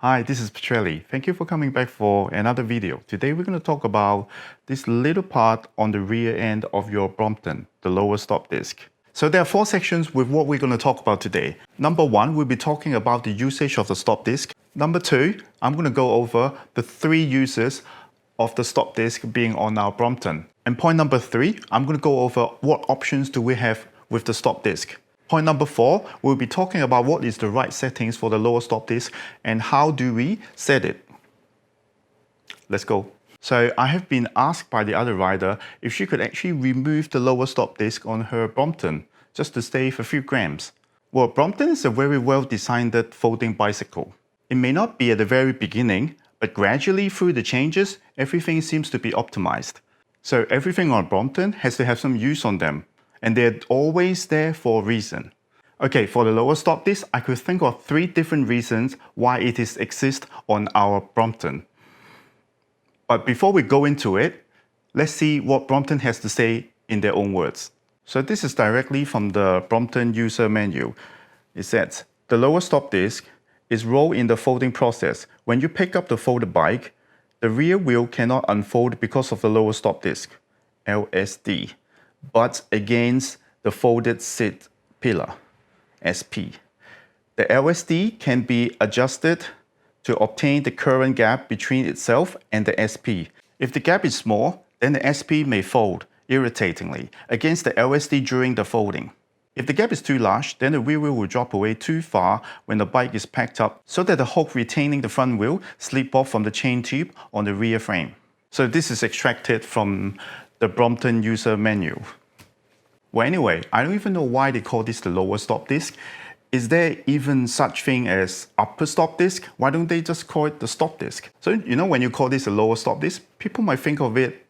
Hi, this is Petrelli. Thank you for coming back for another video. Today we're going to talk about this little part on the rear end of your Brompton, the lower stop disc. So there are 4 sections with what we're going to talk about today. Number 1, we'll be talking about the usage of the stop disc. Number 2, I'm going to go over the 3 uses of the stop disc being on our Brompton. And point number 3, I'm going to go over what options do we have with the stop disc. Point number 4, we'll be talking about what is the right settings for the lower stop disc and how do we set it. Let's go. So I have been asked by the other rider if she could actually remove the lower stop disc on her Brompton just to save a few grams. Well, Brompton is a very well designed folding bicycle. It may not be at the very beginning, but gradually through the changes, everything seems to be optimized. So everything on Brompton has to have some use on them. And they're always there for a reason. Okay, for the lower stop disc, I could think of 3 different reasons why it exists on our Brompton. But before we go into it, let's see what Brompton has to say in their own words. So this is directly from the Brompton user manual. It says, the lower stop disc is rolled in the folding process. When you pick up the folded bike, the rear wheel cannot unfold because of the lower stop disc, LSD. But against the folded seat pillar, SP. The LSD can be adjusted to obtain the current gap between itself and the SP. If the gap is small, then the SP may fold irritatingly against the LSD during the folding. If the gap is too large, then the rear wheel will drop away too far when the bike is packed up so that the hook retaining the front wheel slip off from the chain tube on the rear frame. So this is extracted from the Brompton user manual. Well, anyway, I don't even know why they call this the lower stop disc. Is there even such thing as upper stop disc? Why don't they just call it the stop disc? So, you know, when you call this a lower stop disc, people might think of it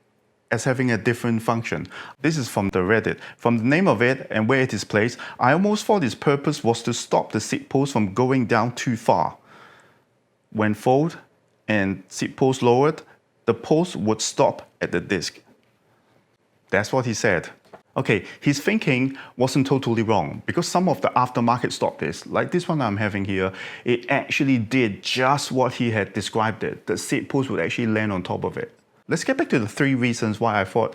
as having a different function. This is from the Reddit. From the name of it and where it is placed, I almost thought its purpose was to stop the seat post from going down too far. When fold and seat post lowered, the post would stop at the disc. That's what he said. Okay, his thinking wasn't totally wrong because some of the aftermarket stop discs, like this one I'm having here, it actually did just what he had described it. The seat post would actually land on top of it. Let's get back to the 3 reasons why I thought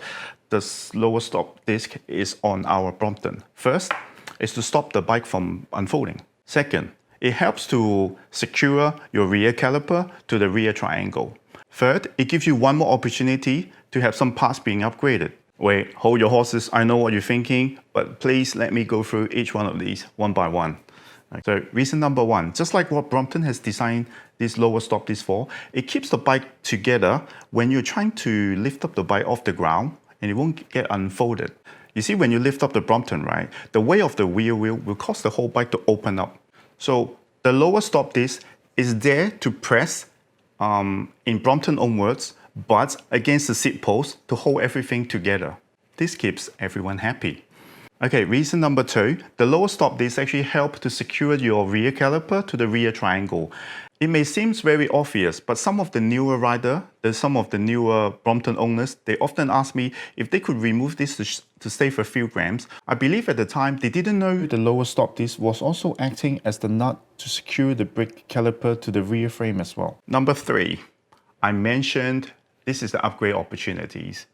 the lower stop disc is on our Brompton. First, is to stop the bike from unfolding. Second, it helps to secure your rear caliper to the rear triangle. Third, it gives you one more opportunity to have some parts being upgraded. Wait, hold your horses, I know what you're thinking, but please let me go through each one of these one by one. So reason number 1, just like what Brompton has designed this lower stop disc for, it keeps the bike together when you're trying to lift up the bike off the ground and it won't get unfolded. You see, when you lift up the Brompton, right, the weight of the rear wheel will cause the whole bike to open up. So the lower stop disc is there to press, in Brompton onwards, but against the seat post to hold everything together. This keeps everyone happy. Okay, reason number 2, the lower stop disc actually help to secure your rear caliper to the rear triangle. It may seem very obvious, but some of the newer Brompton owners, they often ask me if they could remove this to save a few grams. I believe at the time they didn't know the lower stop disc was also acting as the nut to secure the brake caliper to the rear frame as well. Number 3, I mentioned this is the upgrade opportunities.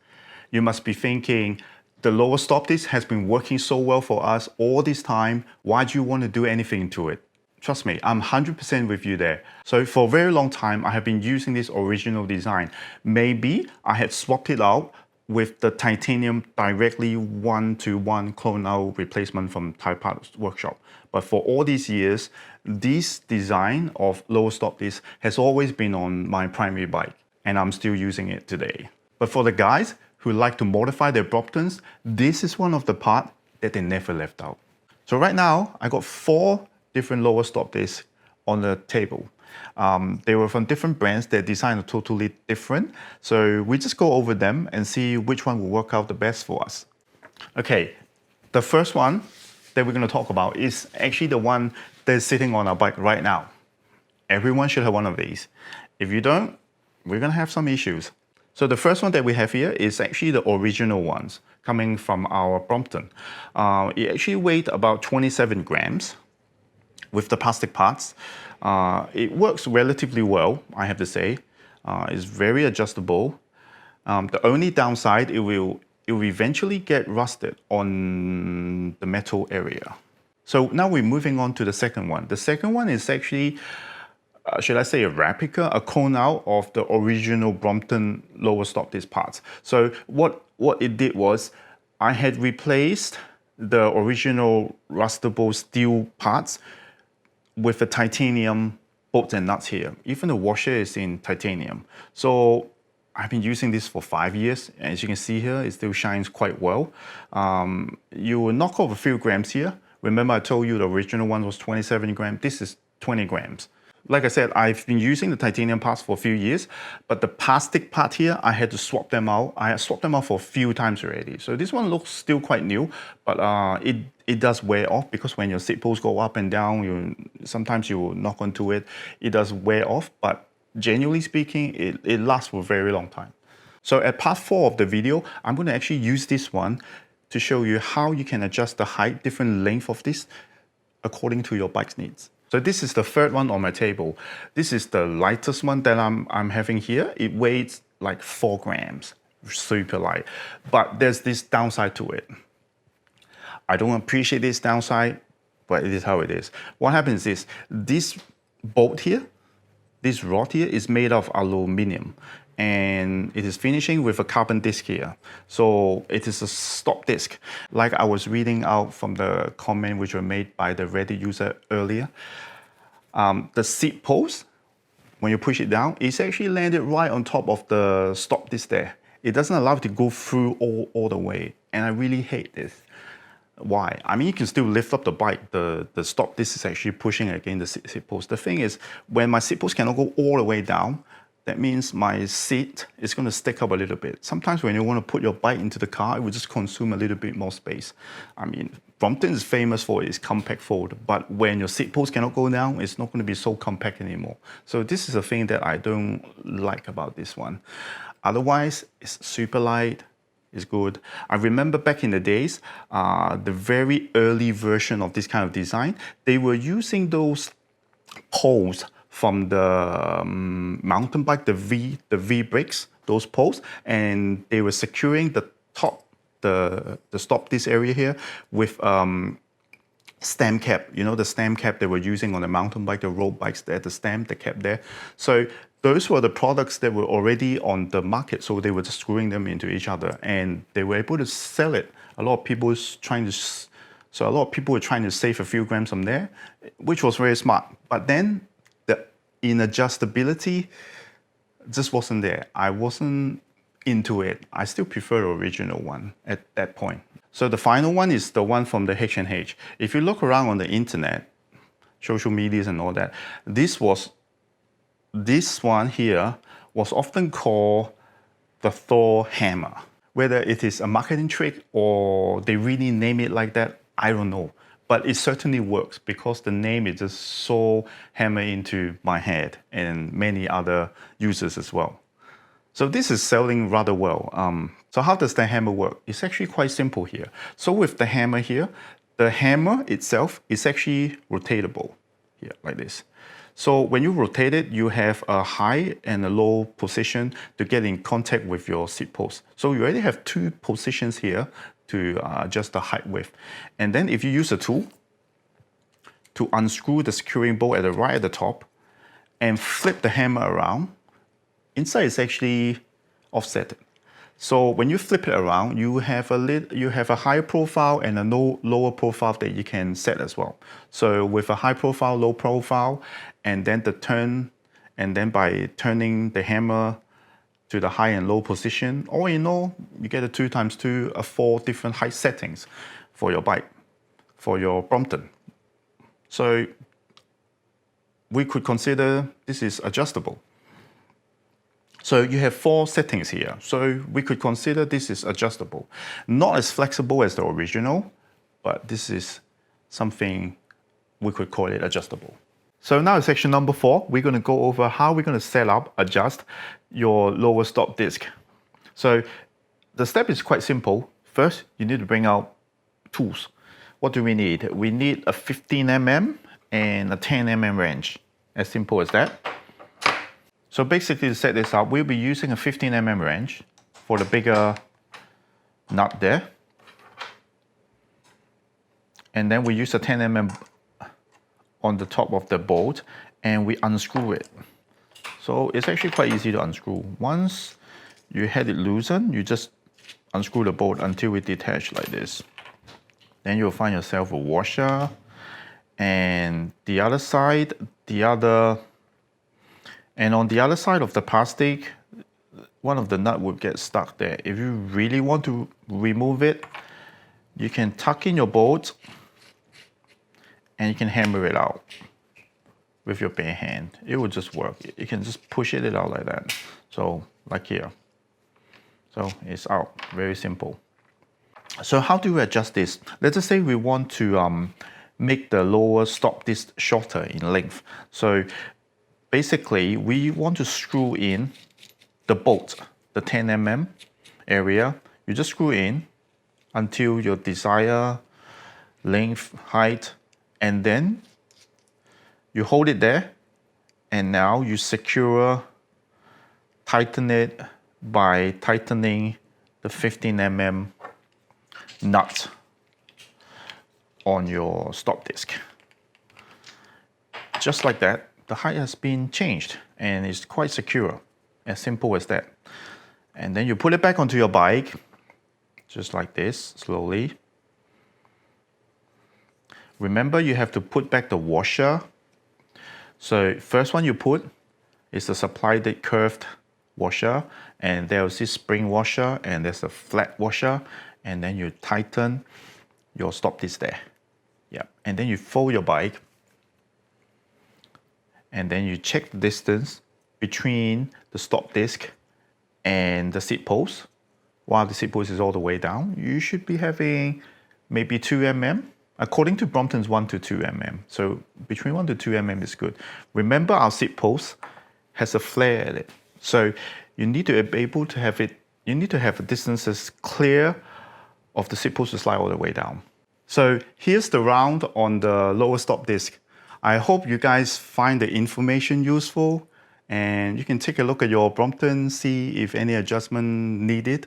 You must be thinking, the lower stop disc has been working so well for us all this time, why do you want to do anything to it? Trust me, I'm 100% with you there. So for a very long time, I have been using this original design. Maybe I had swapped it out with the titanium directly 1-to-1 clone-out replacement from Thai Parts Workshop. But for all these years, this design of lower stop disc has always been on my primary bike, and I'm still using it today. But for the guys who like to modify their Bromptons, this is one of the parts that they never left out. So right now, I got 4 different lower stop discs on the table. They were from different brands, their design are totally different. So we just go over them and see which one will work out the best for us. Okay, the first one that we're going to talk about is actually the one that's sitting on our bike right now. Everyone should have one of these. If you don't, we're going to have some issues. So the first one that we have here is actually the original ones coming from our Brompton. It actually weighed about 27 grams. with the plastic parts. It works relatively well, I have to say. It's very adjustable. The only downside, it will eventually get rusted on the metal area. So now we're moving on to the second one. The second one is actually, should I say, a replica, a clone out of the original Brompton lower stop disc parts. So what it did was, I had replaced the original rustable steel parts with the titanium bolts and nuts here. Even the washer is in titanium. So I've been using this for 5 years. As you can see here, it still shines quite well. You will knock off a few grams here. Remember I told you the original one was 27 grams. This is 20 grams. Like I said, I've been using the titanium parts for a few years, but the plastic part here, I had to swap them out. I swapped them out for a few times already. So this one looks still quite new, but it does wear off, because when your seat posts go up and down, sometimes you will knock onto it. It does wear off, but generally speaking, it lasts for a very long time. So at part 4 of the video, I'm going to actually use this one to show you how you can adjust the height, different length of this according to your bike's needs. So this is the third one on my table. This is the lightest one that I'm having here. It weighs like 4 grams, super light. But there's this downside to it. I don't appreciate this downside, but it is how it is. What happens is, this bolt here, this rod here is made of aluminum, and it is finishing with a carbon disc here. So it is a stop disc. Like I was reading out from the comment which were made by the Reddit user earlier, the seat post, when you push it down, it's actually landed right on top of the stop disc there. It doesn't allow it to go through all the way, and I really hate this. Why? I mean, you can still lift up the bike. The stop disc is actually pushing against the seat post. The thing is, when my seat post cannot go all the way down, that means my seat is going to stick up a little bit. Sometimes when you want to put your bike into the car, it will just consume a little bit more space. I mean, Brompton is famous for its compact fold, but when your seat post cannot go down, it's not going to be so compact anymore. So this is a thing that I don't like about this one. Otherwise, it's super light. Is good. I remember back in the days, the very early version of this kind of design, they were using those poles from the mountain bike, the V brakes, those poles, and they were securing the top, the stop disc area here with stem cap. You know, the stem cap they were using on the mountain bike, the road bikes there, the stem, the cap there. So those were the products that were already on the market, so they were just screwing them into each other, and they were able to sell it. A lot of people were trying to save a few grams from there, which was very smart. But then the inadjustability just wasn't there. I wasn't into it. I still prefer the original one at that point. So the final one is the one from the H&H. If you look around on the internet, social medias and all that, this one here was often called the Thor hammer. Whether it is a marketing trick or they really name it like that, I don't know. But it certainly works, because the name is just so hammered into my head and many other users as well. So this is selling rather well. So how does the hammer work? It's actually quite simple here. So with the hammer here, the hammer itself is actually rotatable here, like this. So when you rotate it, you have a high and a low position to get in contact with your seat post. So you already have 2 positions here to adjust the height width. And then if you use a tool to unscrew the securing bolt right at the top and flip the hammer around, inside is actually offset. So when you flip it around, you have a higher profile and a lower profile that you can set as well. So with a high profile, low profile, and then the turn, and then by turning the hammer to the high and low position, all in all, you get a 2x2, 4 different height settings for your bike, for your Brompton. So we could consider this is adjustable. So you have 4 settings here. So we could consider this is adjustable. Not as flexible as the original, but this is something we could call it adjustable. So now in section number 4, we're going to go over how we're going to set up, adjust your lower stop disc. So the step is quite simple. First, you need to bring out tools. What do we need? We need a 15 mm and a 10mm wrench. As simple as that. So basically to set this up, we'll be using a 15mm wrench for the bigger nut there. And then we use a 10mm on the top of the bolt and we unscrew it. So it's actually quite easy to unscrew. Once you had it loosened, you just unscrew the bolt until it detaches like this. Then you'll find yourself a washer, and the other side, and on the other side of the plastic, one of the nut would get stuck there. If you really want to remove it, you can tuck in your bolt and you can hammer it out with your bare hand. It will just work. You can just push it out like that. So like here. So it's out, very simple. So how do we adjust this? Let's just say we want to make the lower stop disc shorter in length. So basically we want to screw in the bolt, the 10mm area. You just screw in until your desired length, height, and then you hold it there, and now you tighten it by tightening the 15mm nut on your stop disc. Just like that, the height has been changed and it's quite secure, as simple as that. And then you put it back onto your bike, just like this, slowly. Remember, you have to put back the washer. So first one you put is the supply date curved washer, and there's this spring washer, and there's a flat washer, and then you tighten your stop disc there. Yeah, and then you fold your bike, and then you check the distance between the stop disc and the seat post. While the seat post is all the way down, you should be having maybe 2 mm. According to Brompton's 1 to 2 mm. So between 1 to 2 mm is good. Remember, our seat post has a flare at it. So you need to be able to have it, you need to have a distance that's clear of the seat post to slide all the way down. So here's the round on the lower stop disc. I hope you guys find the information useful, and you can take a look at your Brompton, see if any adjustment needed.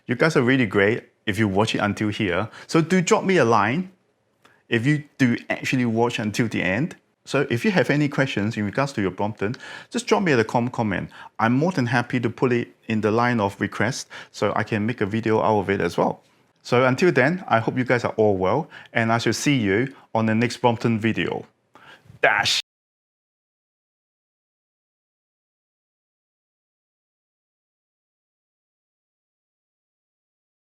You guys are really great if you watch it until here. So do drop me a line if you do actually watch until the end. So if you have any questions in regards to your Brompton, just drop me a comment. I'm more than happy to put it in the line of request so I can make a video out of it as well. So until then, I hope you guys are all well, and I shall see you on the next Brompton video. Dash!